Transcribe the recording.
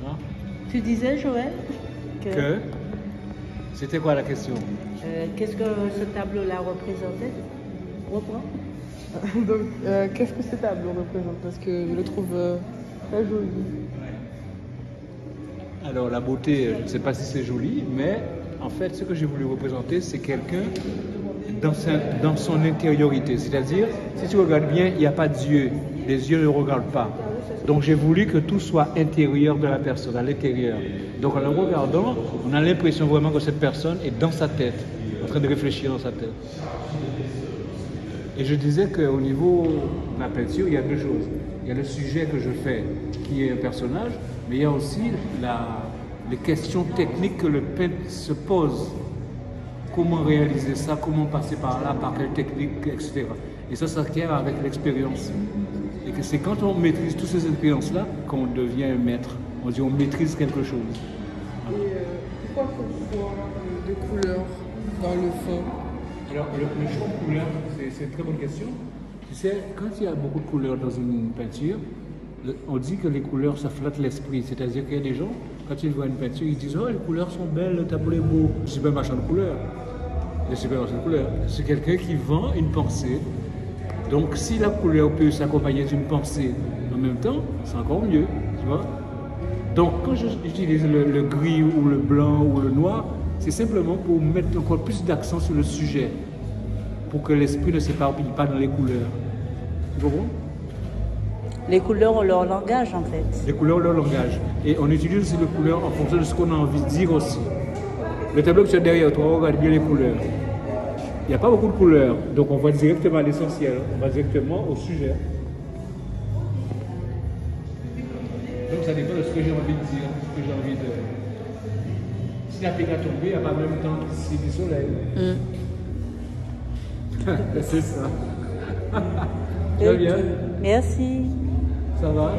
Hein? Tu disais, Joël, Que? C'était quoi la question? qu'est-ce que ce tableau-là représentait? Reprends. Donc, qu'est-ce que ce tableau représente? Parce que je le trouve très joli. Alors la beauté, je ne sais pas si c'est joli, mais en fait ce que j'ai voulu représenter, c'est quelqu'un dans son intériorité. C'est-à-dire, si tu regardes bien, il n'y a pas d'yeux. Les yeux ne regardent pas. Donc j'ai voulu que tout soit intérieur de la personne, à l'intérieur. Donc en le regardant, on a l'impression vraiment que cette personne est dans sa tête, en train de réfléchir dans sa tête. Et je disais qu'au niveau de la peinture, il y a deux choses. Il y a le sujet que je fais, qui est un personnage, mais il y a aussi les questions techniques que le peintre se pose. Comment réaliser ça, comment passer par là, par quelle technique, etc. Et ça s'acquiert avec l'expérience. Et que c'est quand on maîtrise toutes ces expériences-là qu'on devient un maître. On dit on maîtrise quelque chose. Voilà. Et pourquoi ce choix de couleurs dans le fond? Alors, le choix de couleurs, c'est une très bonne question. Tu sais, quand il y a beaucoup de couleurs dans une peinture, on dit que les couleurs, ça flatte l'esprit. C'est-à-dire qu'il y a des gens, quand ils voient une peinture, ils disent « Oh, les couleurs sont belles, le tableau est beau. » C'est pas un machin de couleurs. C'est pas un machin de couleurs. C'est quelqu'un qui vend une pensée. Donc, si la couleur peut s'accompagner d'une pensée en même temps, c'est encore mieux, tu vois. Donc, quand j'utilise le gris ou le blanc ou le noir, c'est simplement pour mettre encore plus d'accent sur le sujet, pour que l'esprit ne s'éparpille pas dans les couleurs. Tu comprends? Les couleurs ont leur langage, en fait. Les couleurs ont leur langage. Et on utilise aussi les couleurs en fonction de ce qu'on a envie de dire aussi. Le tableau que tu as derrière toi, regarde bien les couleurs. Il n'y a pas beaucoup de couleurs, donc on va directement à l'essentiel, on va directement au sujet. Donc ça dépend de ce que j'ai envie de dire, ce que j'ai envie de... Si la pluie a tombé, il n'y a pas même temps c'est du soleil. C'est ça. Très bien. Merci. Ça va?